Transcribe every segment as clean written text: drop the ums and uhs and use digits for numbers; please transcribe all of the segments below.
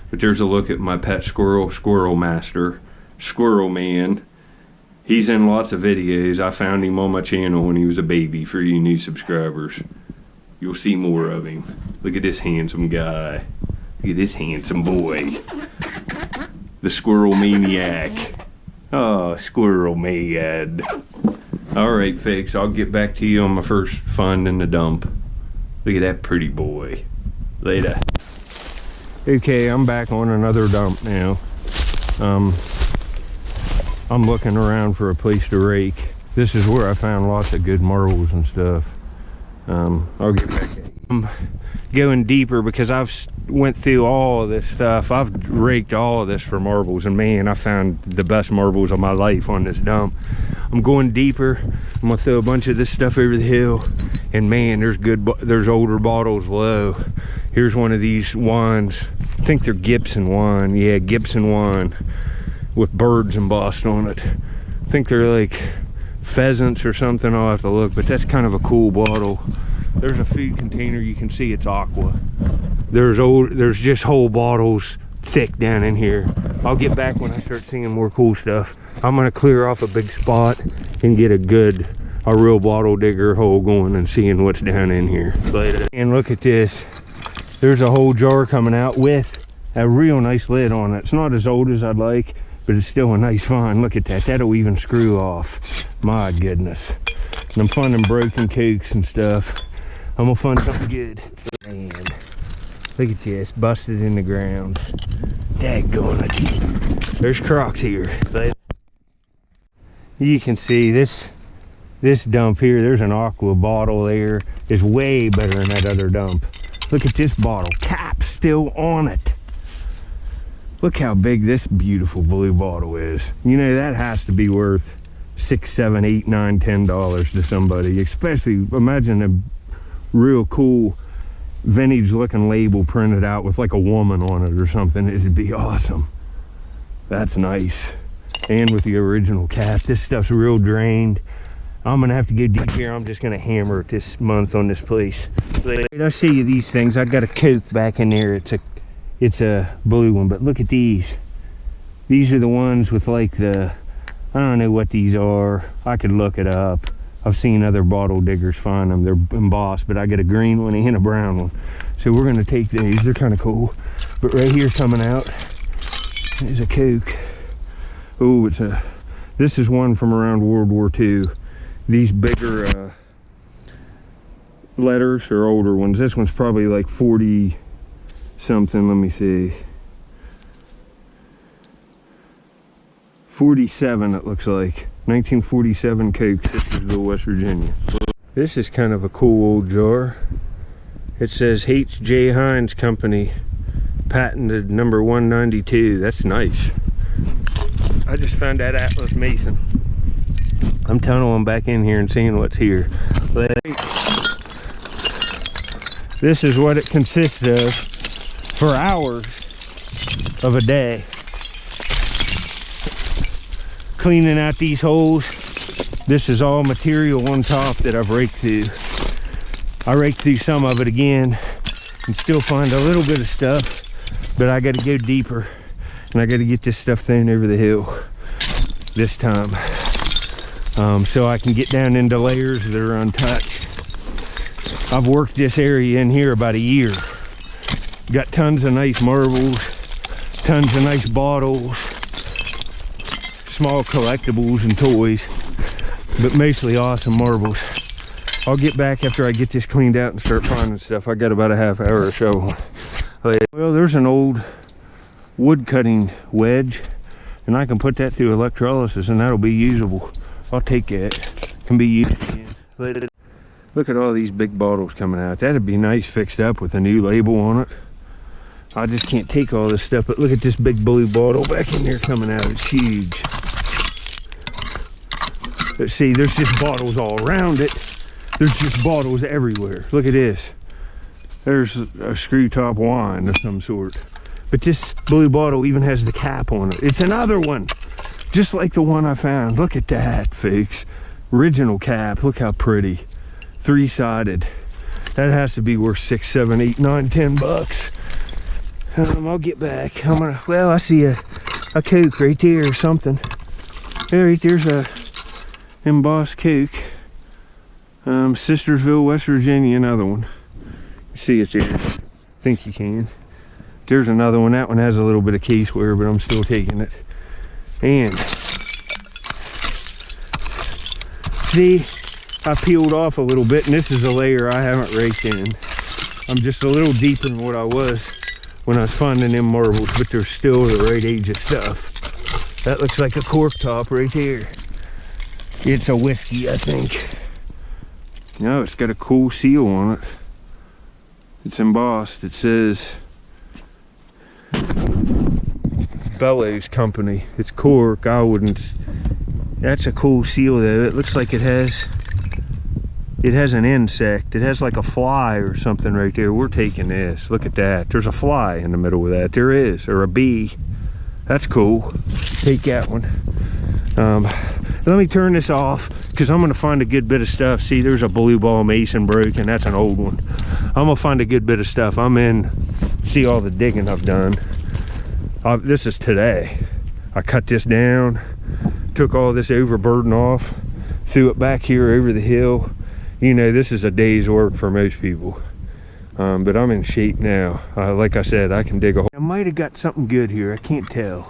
But there's a look at my pet squirrel, Squirrel Master, Squirrel Man. He's in lots of videos. I found him on my channel when he was a baby for you new subscribers. You'll see more of him. Look at this handsome guy. Look at this handsome boy. The Squirrel Maniac. Oh, Squirrel Man. Alright, folks, I'll get back to you on my first find in the dump. Look at that pretty boy. Later. Okay, I'm back on another dump now. I'm looking around for a place to rake. This is where I found lots of good marbles and stuff. I'll get back at you. I'm going deeper because I've went through all of this stuff. I've raked all of this for marbles, and man, I found the best marbles of my life on this dump. I'm going deeper. I'm gonna throw a bunch of this stuff over the hill, and man, there's older bottles low. Here's one of these wines. I think they're Gibson wine. Yeah, Gibson wine with birds embossed on it. I think they're like pheasants or something. I'll have to look, but that's kind of a cool bottle. There's a food container. You can see it's aqua. There's just whole bottles thick down in here. I'll get back when I start seeing more cool stuff. I'm gonna clear off a big spot and get a real bottle digger hole going and seeing what's down in here. And look at this. There's a whole jar coming out with a real nice lid on it. It's not as old as I'd like, but it's still a nice find. Look at that. That'll even screw off. My goodness. And I'm finding broken cokes and stuff. I'm gonna find something good. Man, look at this. Busted in the ground. Daggone it. There's crocs here. You can see this dump here. There's an aqua bottle there. It's way better than that other dump. Look at this bottle, cap still on it. Look how big this beautiful blue bottle is. You know, that has to be worth $6, $7, $8, $9, $10 to somebody. Especially, imagine a real cool vintage looking label printed out with like a woman on it or something. It'd be awesome. That's nice. And with the original cap. This stuff's real drained. I'm gonna have to go deep here. I'm just gonna hammer it this month on this place. I'll show you these things. I got a Coke back in there. It's a blue one, but look at these. These are the ones with like I don't know what these are. I could look it up. I've seen other bottle diggers find them. They're embossed, but I got a green one and a brown one. So we're gonna take these. They're kind of cool. But right here coming out is a Coke. Oh, this is one from around World War II. These bigger letters are older ones. This one's probably like 40 something. Let me see. 47 it looks like. 1947 Coke, Sistersville, West Virginia. This is kind of a cool old jar. It says H.J. Heinz Company, patented number 192. That's nice. I just found that Atlas Mason. I'm tunneling back in here and seeing what's here. This is what it consists of for hours of a day. Cleaning out these holes. This is all material on top that I've raked through. I raked through some of it again and still find a little bit of stuff, but I got to go deeper and I got to get this stuff thrown over the hill this time. So I can get down into layers that are untouched. I've worked this area in here about a year, Got tons of nice marbles, tons of nice bottles, small collectibles and toys, but mostly awesome marbles. I'll get back after I get this cleaned out and start finding stuff. I got about a half hour or so. Well, there's an old wood cutting wedge, and I can put that through electrolysis and that'll be usable. I'll take that. Can be used again. Look at all these big bottles coming out. That'd be nice fixed up with a new label on it. I just can't take all this stuff, but look at this big blue bottle back in there coming out. It's huge. But see, there's just bottles all around it. There's just bottles everywhere. Look at this. There's a screw top wine of some sort. But this blue bottle even has the cap on it. It's another one, just like the one I found. Look at that, folks. Original cap. Look how pretty. Three-sided. That has to be worth 6, 7, 8, 9, 10 bucks. I'll get back. Well, I see a Coke right there or something. There, right there's a embossed Coke. Sistersville, West Virginia, another one. You see it there? I think you can. There's another one. That one has a little bit of case wear, but I'm still taking it. And see, I peeled off a little bit, and this is a layer I haven't raked in. I'm just a little deeper than what I was when I was finding them marbles, but they're still the right age of stuff. That looks like a cork top right there. It's a whiskey, I think. No, it's got a cool seal on it. It's embossed. It says Bellows Company. It's cork. I wouldn't. That's a cool seal though. It looks like it has an insect. It has like a fly or something right there. We're taking this. Look at that. There's a fly in the middle of that. There is, or a bee. That's cool. Take that one. Let me turn this off because I'm going to find a good bit of stuff. See, there's a blue ball mason broken. That's an old one. I'm going to find a good bit of stuff. I'm in. See all the digging I've done. This is today. I cut this down, took all this overburden off, threw it back here over the hill. You know, this is a day's work for most people. But I'm in shape now. Like I said, I can dig a hole. I might have got something good here. I can't tell.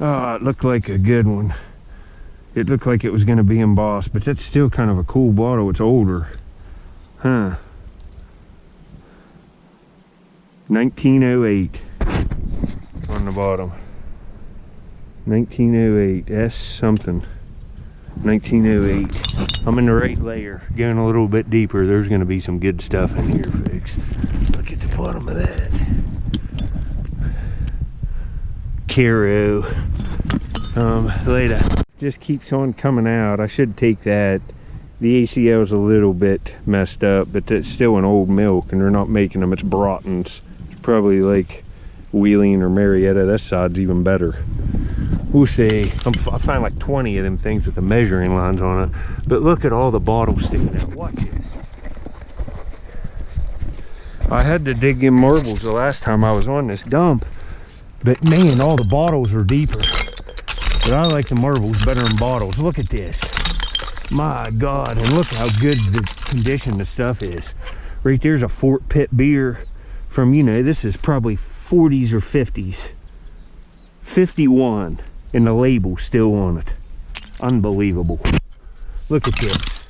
Oh, it looked like a good one. It looked like it was going to be embossed, but that's still kind of a cool bottle. It's older. Huh. 1908 on the bottom. 1908, S something. 1908. I'm in the right layer, going a little bit deeper. There's going to be some good stuff in here, folks. Look at the bottom of that. Caro. Later. Just keeps on coming out. I should take that. The ACL is a little bit messed up, but it's still an old milk, and they're not making them. It's Broughton's. It's probably like Wheeling or Marietta. That side's even better. We'll see. I find like 20 of them things with the measuring lines on it. But look at all the bottles sticking out. Watch this. I had to dig in marbles the last time I was on this dump. But man, all the bottles are deeper. But I like the marbles better than bottles. Look at this. My God, and look how good the condition the stuff is. Right there's a Fort Pitt beer from, you know, this is probably 40s or 50s. 51, and the label still on it. Unbelievable. Look at this.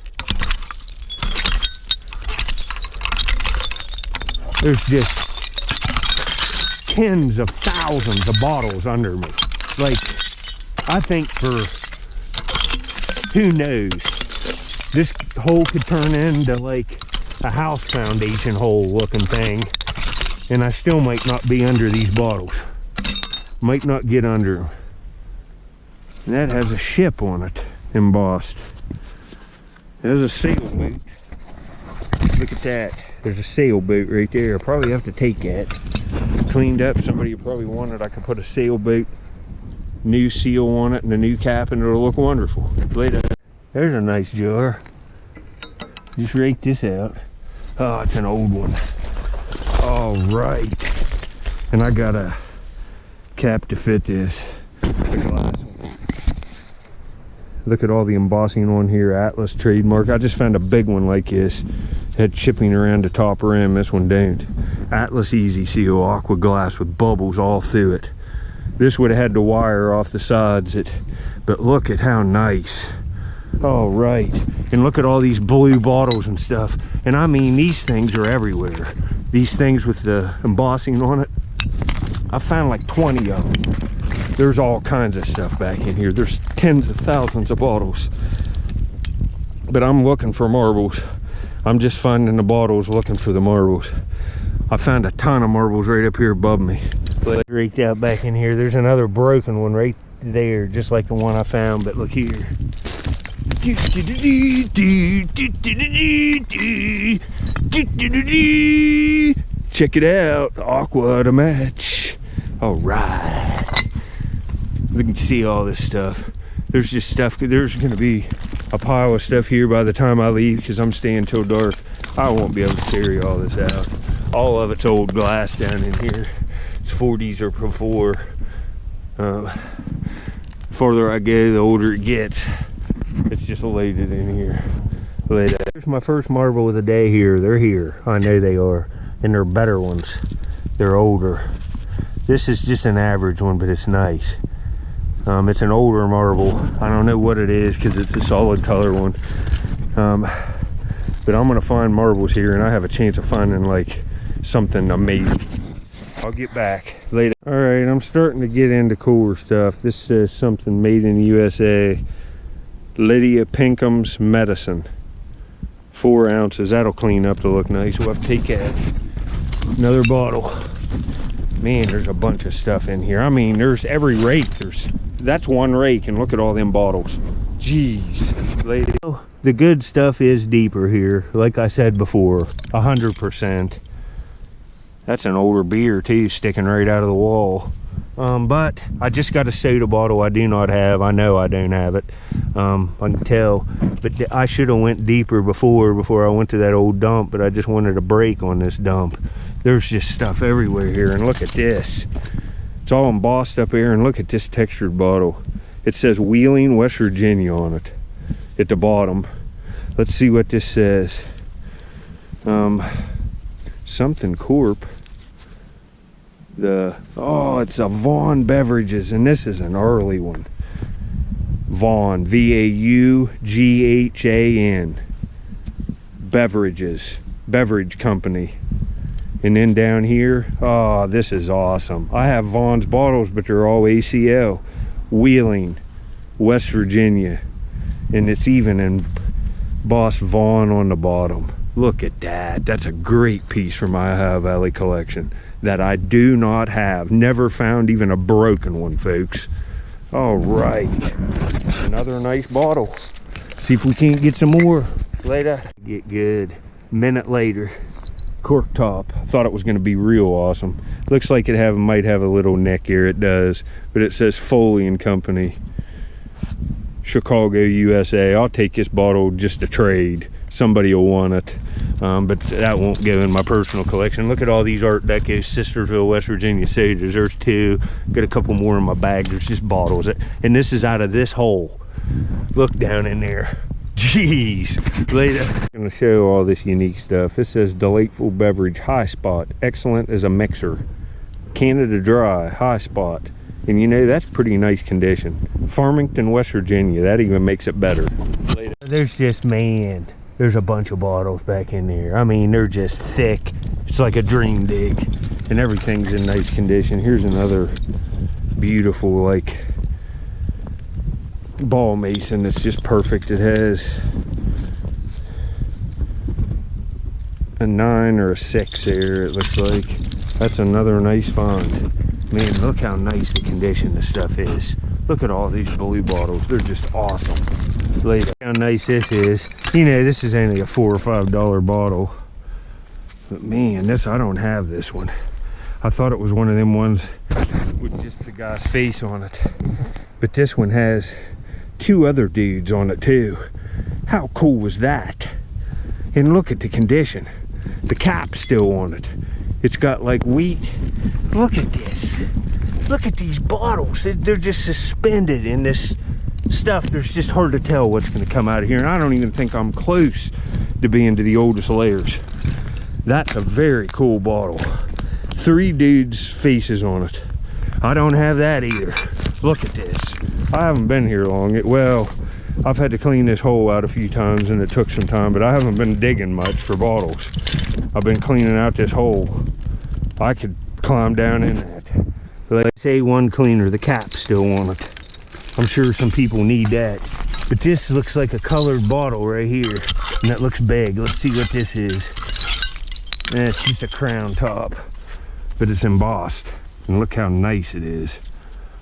There's just tens of thousands of bottles under me. Like, I think for, who knows, this hole could turn into like a house foundation hole looking thing, and I still might not be under these bottles. Might not get under them. And that has a ship on it, embossed. There's a sailboat. Look at that. There's a sailboat right there. I probably have to take that. Cleaned up. Somebody probably wanted. I could put a sailboat, new seal on it, and a new cap, and it'll look wonderful. Later. There's a nice jar. Just rake this out. Oh, it's an old one. All right. And I got a cap to fit this. The glass one. Look at all the embossing on here. Atlas trademark. I just found a big one like this. It Had chipping around the top rim. This one don't. Atlas Easy Seal aqua glass with bubbles all through it. This would have had the wire off the sides, but look at how nice. All right, and look at all these blue bottles and stuff. And I mean, these things are everywhere. These things with the embossing on it, I found like 20 of them. There's all kinds of stuff back in here. There's tens of thousands of bottles. But I'm looking for marbles. I'm just finding the bottles, looking for the marbles. I found a ton of marbles right up here above me. Raked out back in here. There's another broken one right there, just like the one I found, but look here. Check it out, aqua to match. All right, we can see all this stuff. There's just stuff. There's gonna be a pile of stuff here by the time I leave, because I'm staying till dark. I won't be able to carry all this out. All of it's old glass down in here. It's 40s or before. The farther I go, the older it gets. It's just loaded in here. Here's my first marble of the day here. They're here. I know they are. And they're better ones. They're older. This is just an average one, but it's nice. It's an older marble. I don't know what it is because it's a solid color one. But I'm gonna find marbles here, and I have a chance of finding like something amazing. I'll get back later. All right, I'm starting to get into cooler stuff. This says something made in the USA. Lydia Pinkham's Medicine. 4 ounces. That'll clean up to look nice. We'll have to take out another bottle. Man, there's a bunch of stuff in here. I mean, there's every rake. That's one rake, and look at all them bottles. Jeez, lady. The good stuff is deeper here. Like I said before, 100%. That's an older beer too, sticking right out of the wall. But I just got a soda bottle I do not have. I know I don't have it. I can tell. But I should have went deeper before I went to that old dump, but I just wanted a break on this dump. There's just stuff everywhere here, and look at this. It's all embossed up here, and look at this textured bottle. It says Wheeling, West Virginia on it at the bottom. Let's see what this says. Something Corp. It's a Vaughn Beverages, and this is an early one. Vaughn, V-A-U-G-H-A-N. Beverages, beverage company. And then down here, oh, this is awesome. I have Vaughn's bottles, but they're all ACL. Wheeling, West Virginia. And it's even embossed Vaughn on the bottom. Look at that. That's a great piece from my Ohio Valley collection that I do not have. Never found even a broken one, folks. All right. Another nice bottle. See if we can't get some more later. Get good. Minute later. Cork top. I thought it was going to be real awesome. Looks like it might have a little neck here. It does. But it says Foley and Company. Chicago, USA. I'll take this bottle just to trade. Somebody will want it, but that won't go in my personal collection. Look at all these Art Deco Sistersville, West Virginia sodas. There's 2. Got a couple more in my bag. There's just bottles, and this is out of this hole. Look down in there. Jeez. Later, I'm going to show all this unique stuff. This says Delightful Beverage High Spot, excellent as a mixer. Canada Dry High Spot, and you know that's pretty nice condition. Farmington, West Virginia. That even makes it better. Later. There's just, man. There's a bunch of bottles back in there. I mean, they're just thick. It's like a dream dig. And everything's in nice condition. Here's another beautiful, like, ball mason. It's just perfect. It has a 9 or a 6 there, it looks like. That's another nice find. Man, look how nice the condition this stuff is. Look at all these blue bottles. They're just awesome. Later, how nice this is. You know, this is only a $4 or $5 bottle. But man, I don't have this one. I thought it was one of them ones with just the guy's face on it. But this one has 2 other dudes on it too. How cool was that? And look at the condition. The cap's still on it. It's got like wheat. Look at this. Look at these bottles. They're just suspended in this stuff. There's just hard to tell what's going to come out of here, and I don't even think I'm close to be into the oldest layers. That's a very cool bottle. 3 dudes' faces on it. I don't have that either. Look at this. I haven't been here long. Well, I've had to clean this hole out a few times and it took some time, but I haven't been digging much for bottles. I've been cleaning out this hole. I could climb down in that. Let's say one cleaner, the cap's still on it. I'm sure some people need that. But this looks like a colored bottle right here. And that looks big. Let's see what this is. It's just a crown top. But it's embossed. And look how nice it is.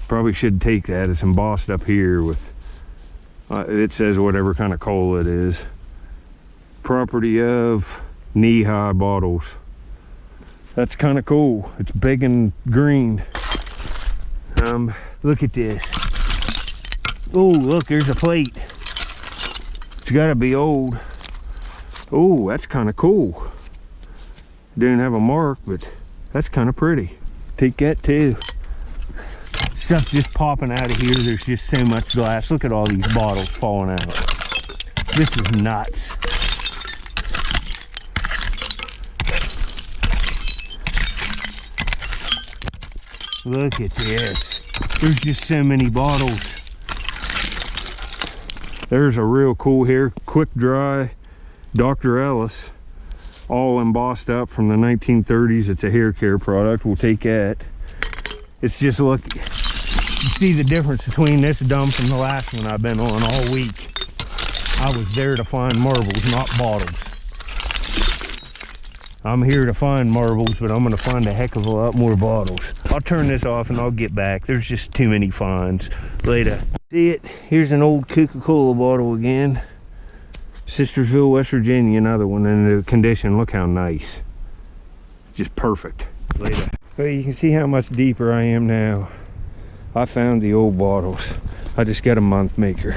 Probably should take that. It's embossed up here with, it says whatever kind of coal it is. Property of knee-high bottles. That's kind of cool. It's big and green. Look at this. Oh, look, there's a plate. It's gotta be old. Oh, that's kind of cool. Didn't have a mark, but that's kind of pretty. Take that too. Stuff just popping out of here. There's just so much glass. Look at all these bottles falling out. This is nuts. Look at this. There's just so many bottles. There's a real cool here, quick dry Dr. Ellis, all embossed up from the 1930s. It's a hair care product. We'll take that. It's just, look, you see the difference between this dump and the last one I've been on all week. I was there to find marbles, not bottles. I'm here to find marbles, but I'm gonna find a heck of a lot more bottles. I'll turn this off and I'll get back. There's just too many finds. Later. See it? Here's an old Coca-Cola bottle again. Sistersville, West Virginia, another one in the condition. Look how nice. Just perfect. Later. Well, you can see how much deeper I am now. I found the old bottles. I just got a month maker.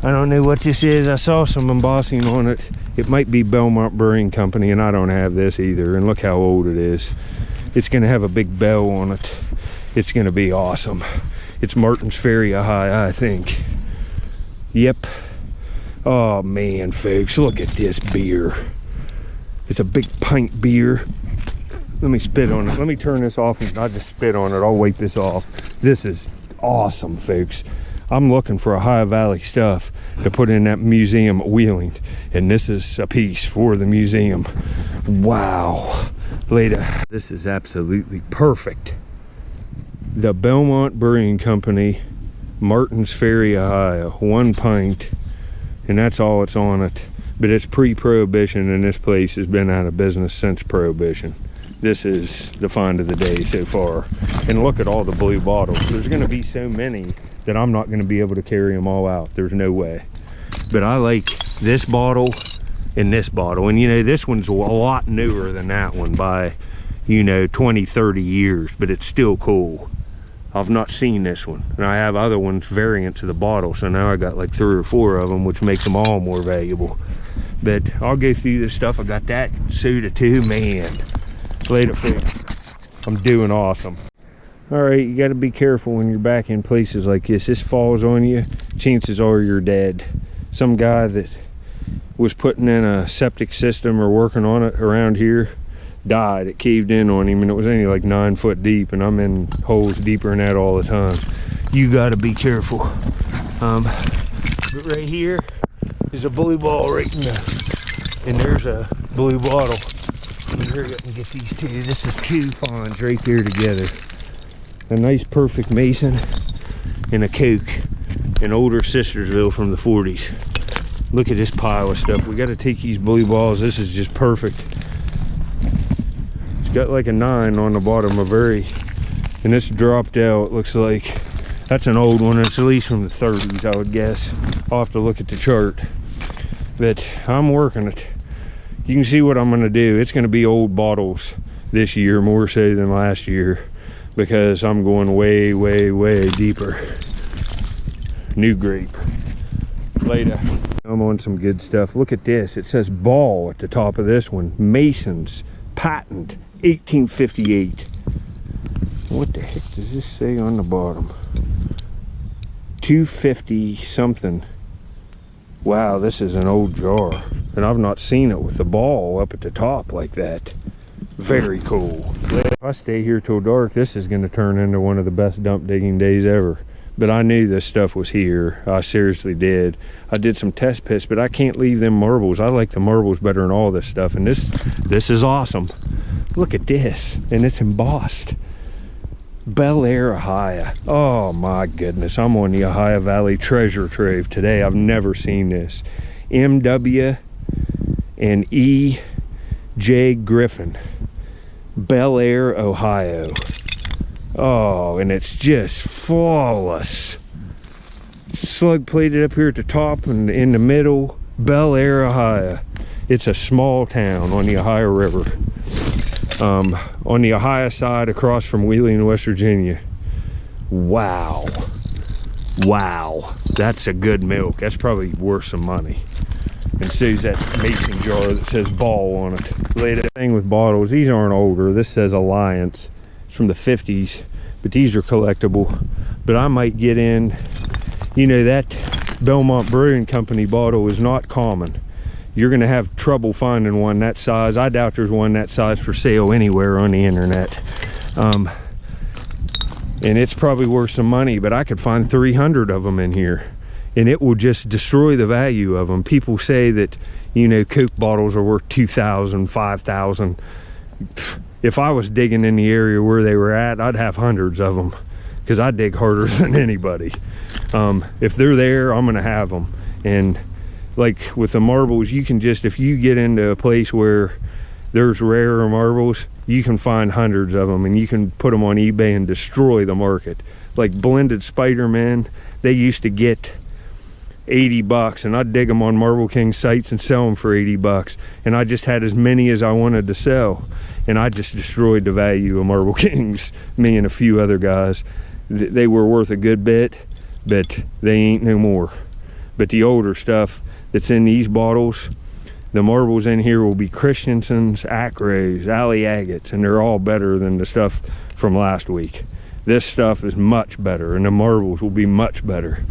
I don't know what this is. I saw some embossing on it. It might be Belmont Brewing Company, and I don't have this either. And look how old it is. It's gonna have a big bell on it. It's gonna be awesome. It's Martin's Ferry High, I think. Yep. Oh man, folks, look at this beer. It's a big pint beer. Let me spit on it. Let me turn this off and I'll just spit on it. I'll wipe this off. This is awesome, folks. I'm looking for a High Valley stuff to put in that museum at Wheeling, and this is a piece for the museum. Wow. Later. This is absolutely perfect. The Belmont Brewing Company, Martin's Ferry, Ohio, 1 pint, and that's all it's on it. But it's pre-Prohibition, and this place has been out of business since Prohibition. This is the find of the day so far. And look at all the blue bottles. There's gonna be so many that I'm not gonna be able to carry them all out. There's no way. But I like this bottle and this bottle. And you know, this one's a lot newer than that one by, you know, 20, 30 years, but it's still cool. I've not seen this one. And I have other ones variants of the bottle. So now I got like 3 or 4 of them, which makes them all more valuable. But I'll go through this stuff. I got that soda too, man. Later, folks. I'm doing awesome. All right, you got to be careful when you're back in places like this. This falls on you, chances are you're dead. Some guy that was putting in a septic system or working on it around here died. It caved in on him, and it was only like 9 foot deep, and I'm in holes deeper than that all the time. You got to be careful. But right here is a blue ball right in there, and there's a blue bottle. Hurry up and get these two. This is 2 finds right there together. A nice perfect Mason and a Coke, an older Sistersville from the 40s. Look at this pile of stuff. We got to take these blue balls. This is just perfect. It's got like a 9 on the bottom, and it's dropped out. Looks like that's an old one. It's at least from the 30s, I would guess. I'll have to look at the chart. But I'm working it. You can see what I'm going to do. It's going to be old bottles this year, more so than last year, because I'm going way, way, way deeper. New grape. Later. I'm on some good stuff. Look at this. It says ball at the top of this one. Mason's patent, 1858. What the heck does this say on the bottom? 250 something. Wow, this is an old jar. And I've not seen it with the ball up at the top like that. Very cool. If I stay here till dark, this is gonna turn into one of the best dump digging days ever. But I knew this stuff was here. I seriously did. I did some test pits, but I can't leave them marbles. I like the marbles better than all this stuff. And this is awesome. Look at this, and it's embossed. Bel Air, Ohio. Oh my goodness, I'm on the Ohio Valley treasure trove today. I've never seen this. MW and E.J. Griffin. Bel Air, Ohio. Oh, and it's just flawless. Slug plated up here at the top and in the middle. Bel Air, Ohio. It's a small town on the Ohio River. On the Ohio side across from Wheeling, West Virginia. Wow. Wow. That's a good milk. That's probably worth some money. And so's that mason jar that says ball on it. Later thing with bottles, these aren't older. This says Alliance. It's from the 50s, but these are collectible. But I might get in, you know, that Belmont Brewing Company bottle is not common. You're gonna have trouble finding one that size. I doubt there's one that size for sale anywhere on the internet. And it's probably worth some money, but I could find 300 of them in here. And it will just destroy the value of them. People say that, you know, Coke bottles are worth 2,000, 5,000. If I was digging in the area where they were at, I'd have hundreds of them because I dig harder than anybody. If they're there, I'm gonna have them. And like with the marbles, you can just, if you get into a place where there's rarer marbles, you can find hundreds of them and you can put them on eBay and destroy the market. Like blended Spider-Man, they used to get 80 bucks and I'd dig them on Marble King sites and sell them for 80 bucks. And I just had as many as I wanted to sell. And I just destroyed the value of Marble Kings, me and a few other guys. They were worth a good bit, but they ain't no more. But the older stuff that's in these bottles, the marbles in here will be Christensen's, Acros, Alley Agates, and they're all better than the stuff from last week. This stuff is much better, and the marbles will be much better.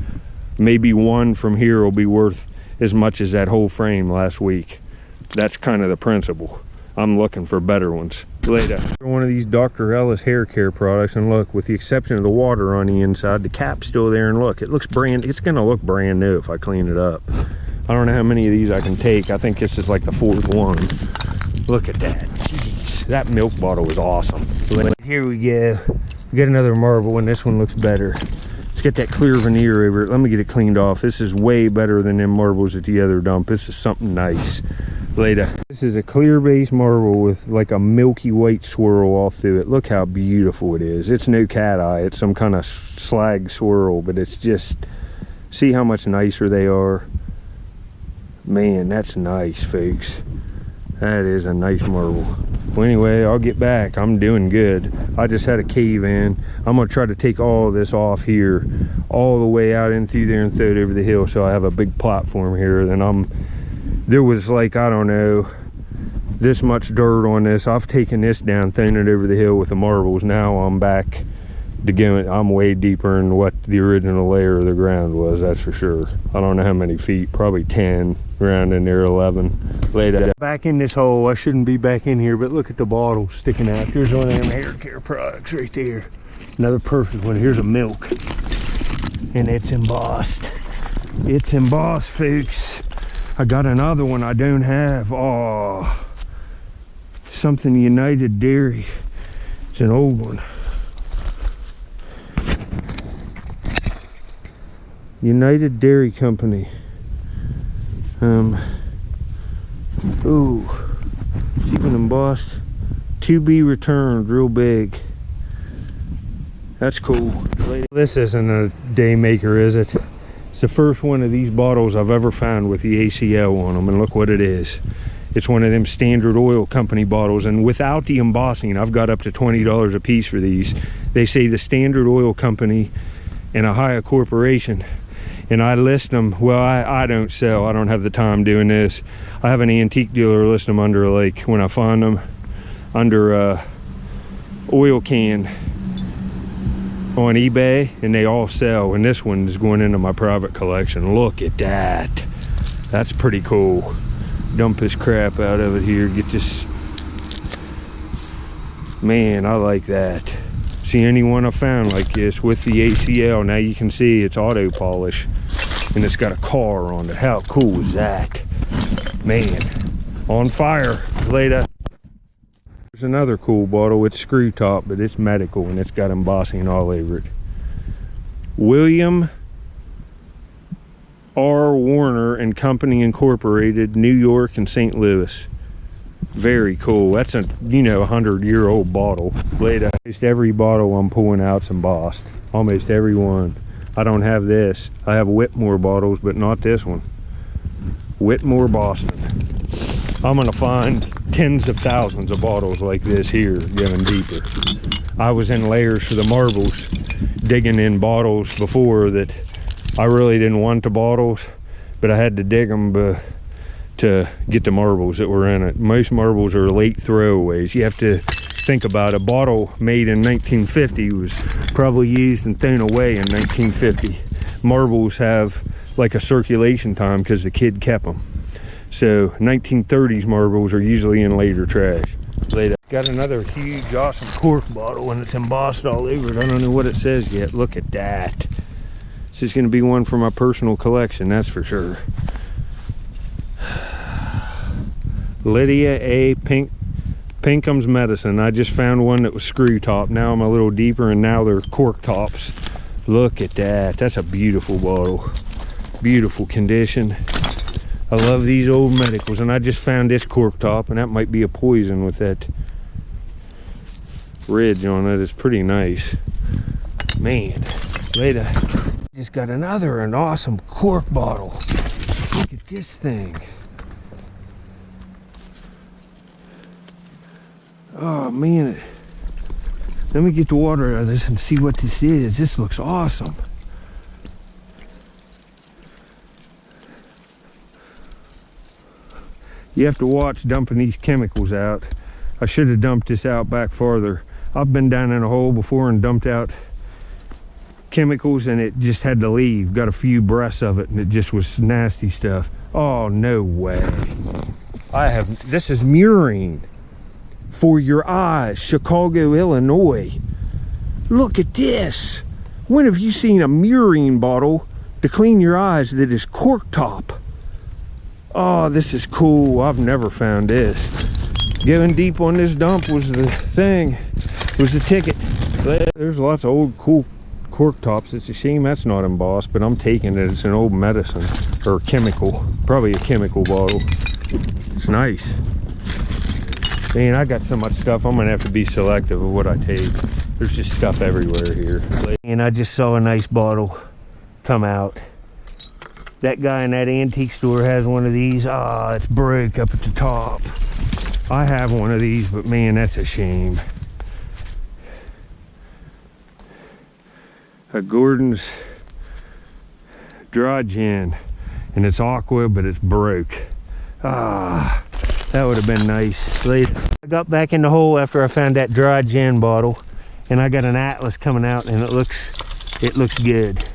Maybe one from here will be worth as much as that whole frame last week. That's kind of the principle. I'm looking for better ones. Later. One of these Dr. Ellis hair care products, and look, with the exception of the water on the inside, the cap's still there, and look, it looks it's gonna look brand new if I clean it up. I don't know how many of these I can take. I think this is like the 4th one. Look at that. Jeez, that milk bottle is awesome. Here we go. We got another marble, and this one looks better. Let's get that clear veneer over it. Let me get it cleaned off. This is way better than them marbles at the other dump. This is something nice. Later. This is a clear base marble with like a milky white swirl all through it. Look how beautiful it is. It's no cat eye. It's some kind of slag swirl, but it's just, see how much nicer they are. Man, that's nice, folks. That is a nice marble. Well, anyway, I'll get back. I'm doing good. I just had a cave in. I'm gonna try to take all of this off here, all the way out in through there and throw it over the hill, so I have a big platform here. Then there was like, I don't know, this much dirt on this. I've taken this down, thrown it over the hill with the marbles. Now I'm back to go. I'm way deeper in what the original layer of the ground was, that's for sure. I don't know how many feet, probably 10, around in there 11. Later. Back in this hole. I shouldn't be back in here, but look at the bottle sticking out. There's one of them hair care products right there. Another perfect one. Here's a milk, and it's embossed. It's embossed, folks. I got another one I don't have. Oh, something United Dairy. It's an old one. United Dairy Company. Ooh, even embossed. To be returned, real big. That's cool. This isn't a day maker, is it? It's the first one of these bottles I've ever found with the ACL on them, and look what it is. It's one of them Standard Oil Company bottles, and without the embossing, I've got up to $20 a piece for these. They say the Standard Oil Company and Ohio Corporation, and I list them. Well, I don't sell. I don't have the time doing this. I have an antique dealer list them under, like, when I find them, under oil can on eBay, and they all sell, and this one is going into my private collection. Look at that. That's pretty cool. Dump this crap out of it here. Get this. Man, I like that. See any one I found like this with the ACL. Now you can see it's auto polish and it's got a car on it. How cool is that? Man, on fire. Later. There's another cool bottle. It's screw top, but it's medical and it's got embossing all over it. William R. Warner and Company Incorporated, New York and St. Louis. Very cool. That's a 100-year-old bottle. Later. Almost every bottle I'm pulling out's embossed. Almost every one. I don't have this. I have Whitmore bottles, but not this one. Whitmore Boston. I'm gonna find tens of thousands of bottles like this here, going deeper. I was in layers for the marbles, digging in bottles before that I really didn't want the bottles, but I had to dig them to get the marbles that were in it. Most marbles are late throwaways. You have to think about a bottle made in 1950 was probably used and thrown away in 1950. Marbles have like a circulation time because the kid kept them. So 1930s marbles are usually in later trash. Later. Got another huge awesome cork bottle and it's embossed all over it. I don't know what it says yet. Look at that. This is going to be one for my personal collection, that's for sure. Lydia A. Pinkham's Medicine. I just found one that was screw top. Now I'm a little deeper and now they're cork tops. Look at that. That's a beautiful bottle. Beautiful condition. I love these old medicals, and I just found this cork top, and that might be a poison with that ridge on it. It's pretty nice. Man, later. Just got another and awesome cork bottle. Look at this thing. Oh man, let me get the water out of this and see what this is. This looks awesome. You have to watch dumping these chemicals out. I should have dumped this out back farther. I've been down in a hole before and dumped out chemicals and it just had to leave. Got a few breaths of it and it just was nasty stuff. Oh, no way. This is murine for your eyes, Chicago, Illinois. Look at this. When have you seen a murine bottle to clean your eyes that is cork top? Oh, this is cool. I've never found this. Going deep on this dump was the thing, was the ticket. There's lots of old cool cork tops. It's a shame that's not embossed, but I'm taking it. It's an old medicine or chemical, probably a chemical bottle. It's nice. Man, I got so much stuff. I'm gonna have to be selective of what I take. There's just stuff everywhere here. And I just saw a nice bottle come out. That guy in that antique store has one of these. Ah, it's broke up at the top. I have one of these, but man, that's a shame. A Gordon's dry gin, and it's aqua, but it's broke. Ah, that would have been nice. Later, I got back in the hole after I found that dry gin bottle, and I got an Atlas coming out, and it looks good.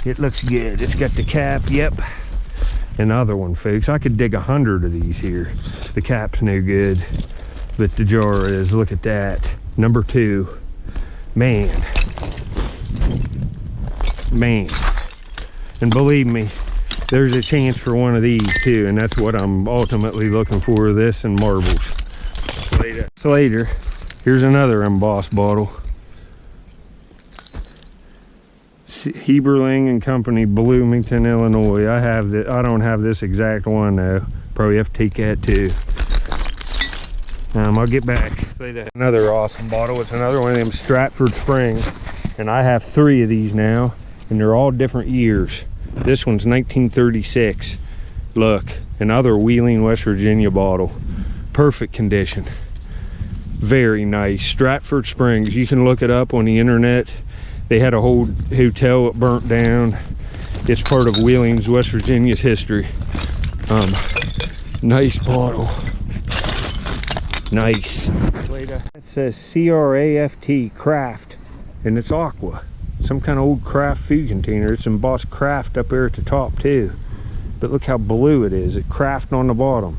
It looks good. It's got the cap, yep. Another one, folks. I could dig 100 of these here. The cap's no good, but the jar is. Look at that. Number 2. Man. And believe me, there's a chance for one of these too, and that's what I'm ultimately looking for, this and marbles. Later, here's another embossed bottle. Heberling and Company, Bloomington, Illinois. I have that. I don't have this exact one though. Probably have to take that too. I'll get back. Another awesome bottle. It's another one of them Stratford Springs, and I have 3 of these now, and they're all different years. This one's 1936. Look, another Wheeling, West Virginia bottle. Perfect condition. Very nice. Stratford Springs. You can look it up on the internet. They had a whole hotel that burnt down. It's part of Wheeling's, West Virginia's history. Nice bottle. Nice. It says CRAFT, craft, and it's aqua. Some kind of old craft food container. It's embossed craft up there at the top too. but look how blue it is. It craft on the bottom.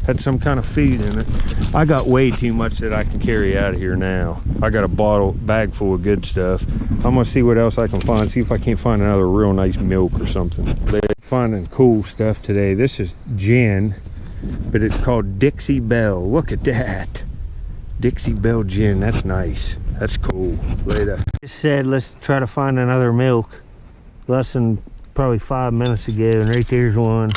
Had some kind of feed in it. I got way too much that I can carry out of here now. I got a bag full of good stuff. I'm gonna see what else I can find, see if I can't find another real nice milk or something. Finding cool stuff today. This is gin, but it's called Dixie Belle. Look at that. Dixie Belle gin, that's nice. That's cool. Later. Just said let's try to find another milk. Less than probably 5 minutes ago, and right there's one.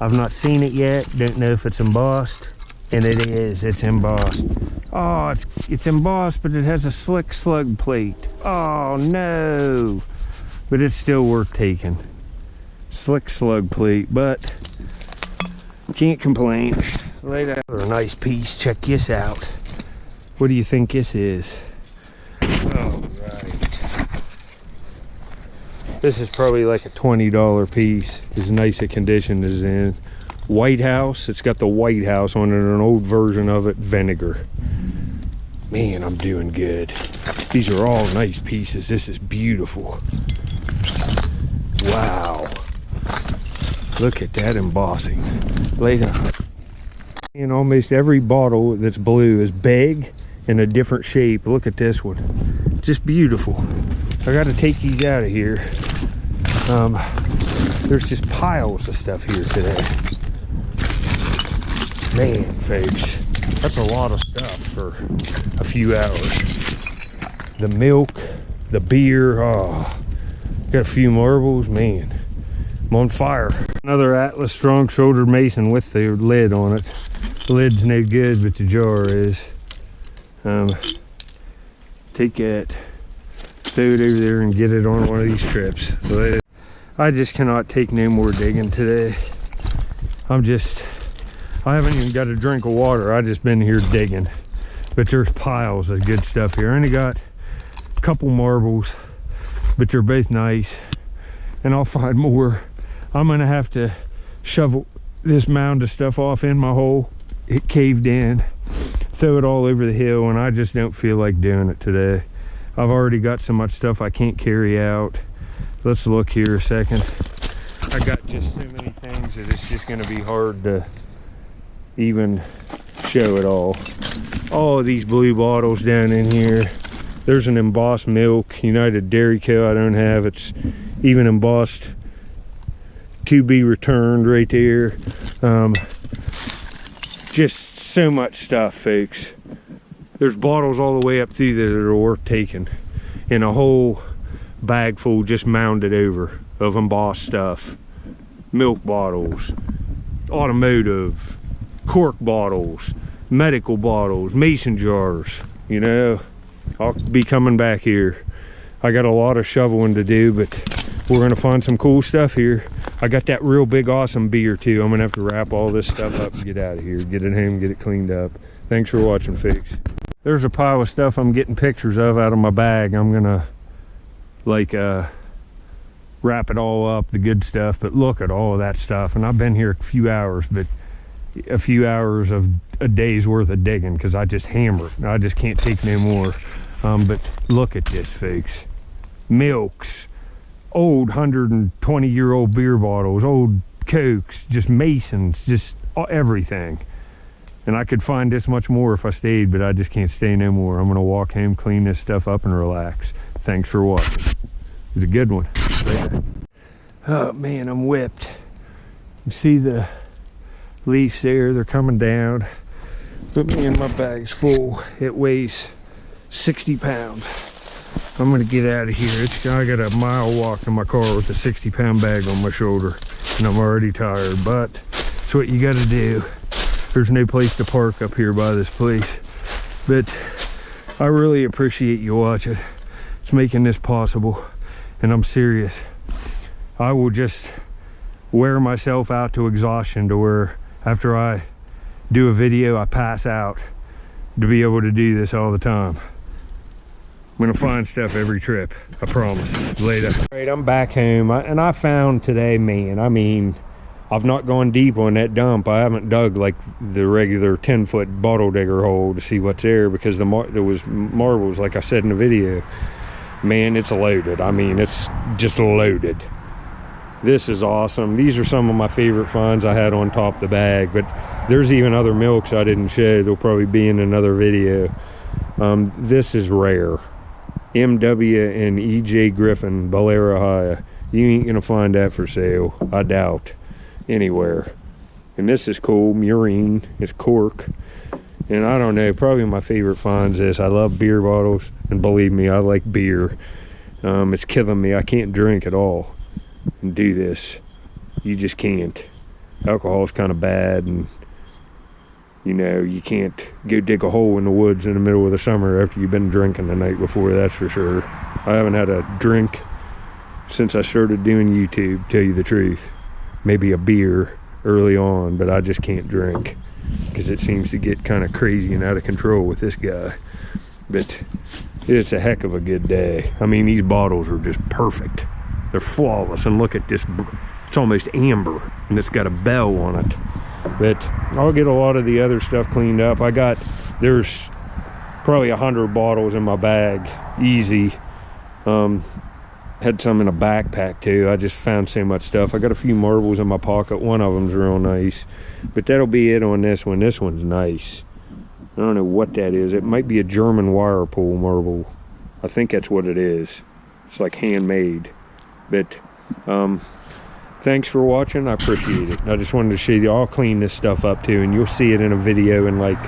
I've not seen it yet. Don't know if it's embossed, and it is. It's embossed. Oh, it's embossed, but it has a slick slug plate. Oh no! But it's still worth taking. Slick slug plate, but can't complain. Later. A nice piece. Check this out. What do you think this is? All right. This is probably like a $20 piece. As nice a condition as in. White House. It's got the White House on it, an old version of it, vinegar. Man, I'm doing good. These are all nice pieces. This is beautiful. Wow. Look at that embossing. Later. And almost every bottle that's blue is big in a different shape. Look at this one. Just beautiful. I got to take these out of here. There's just piles of stuff here today. Man, folks, that's a lot of stuff for a few hours. The milk, the beer, oh, got a few marbles, man. I'm on fire. Another Atlas strong shouldered mason with the lid on it. The lid's no good, but the jar is. Take that, throw it over there and get it on one of these trips. I just cannot take no more digging today. I haven't even got a drink of water. I just been here digging. But there's piles of good stuff here. I only got a couple marbles, but they're both nice. And I'll find more. I'm gonna have to shovel this mound of stuff off in my hole. It caved in, throw it all over the hill, and I just don't feel like doing it today. I've already got so much stuff I can't carry out. Let's look here a second. I got just so many things that it's just gonna be hard to even show it all. All of these blue bottles down in here. There's an embossed milk, United Dairy Co. I don't have. It's even embossed to be returned right there. Just so much stuff, folks. There's bottles all the way up through there that are worth taking, and a whole bag full just mounded over of embossed stuff. Milk bottles, automotive, cork bottles, medical bottles, mason jars. You know, I'll be coming back here. I got a lot of shoveling to do, but we're gonna find some cool stuff here. I got that real big awesome beer too. I'm gonna have to wrap all this stuff up and get out of here, get it home, get it cleaned up. Thanks for watching, folks. There's a pile of stuff I'm getting pictures of out of my bag. I'm gonna wrap it all up, the good stuff, but look at all of that stuff. And I've been here a few hours, but a few hours of a day's worth of digging, because I just hammer it. I just can't take no more. But look at this, folks. Milks, old 120-year-old beer bottles, old Cokes, just Masons, just everything. And I could find this much more if I stayed, but I just can't stay no more. I'm gonna walk home, clean this stuff up, and relax. Thanks for watching. It was a good one. Oh man, I'm whipped. You see the leaves there, they're coming down. But man, my bag's full. It weighs 60 pounds. I'm gonna get out of here. I got a mile walk to my car with a 60-pound bag on my shoulder, and I'm already tired, but it's what you gotta do. There's no place to park up here by this place. But I really appreciate you watching. It's making this possible, and I'm serious. I will just wear myself out to exhaustion to where after I do a video, I pass out to be able to do this all the time. I'm gonna find stuff every trip, I promise. Later. All right, I'm back home, and I found today, man, I mean, I've not gone deep on that dump. I haven't dug like the regular 10-foot bottle digger hole to see what's there, because there was marbles, like I said in the video. Man, it's loaded. I mean, it's just loaded. This is awesome. These are some of my favorite finds I had on top of the bag, but there's even other milks I didn't show. They'll probably be in another video. This is rare. MW and EJ Griffin, Belair, Ohio. You ain't gonna find that for sale, I doubt, anywhere. And this is cool, Murine, it's cork. And I don't know, probably my favorite finds is I love beer bottles, and believe me, I like beer. It's killing me, I can't drink at all and do this. You just can't. Alcohol's kind of bad, and you know, you can't go dig a hole in the woods in the middle of the summer after you've been drinking the night before, that's for sure. I haven't had a drink since I started doing YouTube, to tell you the truth. Maybe a beer early on, but I just can't drink because it seems to get kind of crazy and out of control with this guy. But it's a heck of a good day. I mean, these bottles are just perfect. They're flawless, and look at this, it's almost amber, and it's got a bell on it. But I'll get a lot of the other stuff cleaned up. There's probably 100 bottles in my bag, easy. Had some in a backpack too. I just found so much stuff. I got a few marbles in my pocket. One of them's real nice, but that'll be it on this one. This one's nice. I don't know what that is. It might be a German wire pull marble. I think that's what it is. It's like handmade. But thanks for watching. I appreciate it. I just wanted to show you. I'll clean this stuff up too, and you'll see it in a video. And like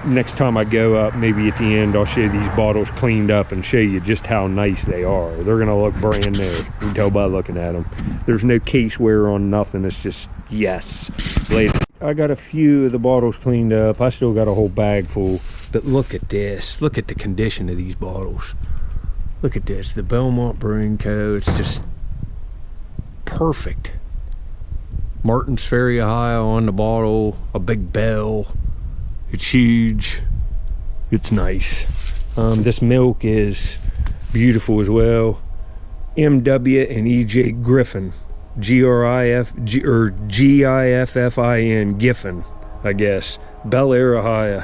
next time I go up, maybe at the end, I'll show you these bottles cleaned up and show you just how nice they are. They're gonna look brand new. You can tell by looking at them. There's no case wear on nothing. It's just yes. Later. I got a few of the bottles cleaned up. I still got a whole bag full. But look at this. Look at the condition of these bottles. Look at this, the Belmont Brewing Co. It's just perfect. Martins Ferry, Ohio on the bottle, a big bell. It's huge. It's nice. This milk is beautiful as well. MW and EJ Griffin, Giffin, Giffin, I guess. Bel Air, Ohio,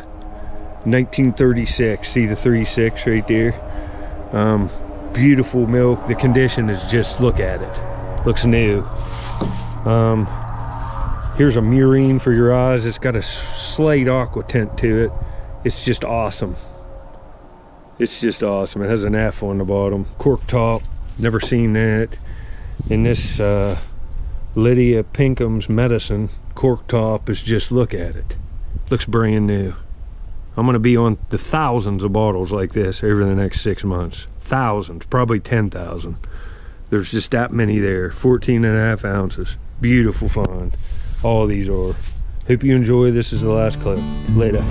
1936. See the 36 right there? Beautiful milk. The condition is just, look at it, looks new. Here's a Murine for your eyes. It's got a slight aqua tint to it. It's just awesome. It's just awesome. It has an F on the bottom, cork top, never seen that. And this Lydia Pinkham's Medicine cork top is just, look at it, looks brand new. I'm going to be on the thousands of bottles like this over the next 6 months. Thousands, probably 10,000. There's just that many there. 14.5 ounces. Beautiful find. All these are. Hope you enjoy. This is the last clip. Later.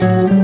Bye.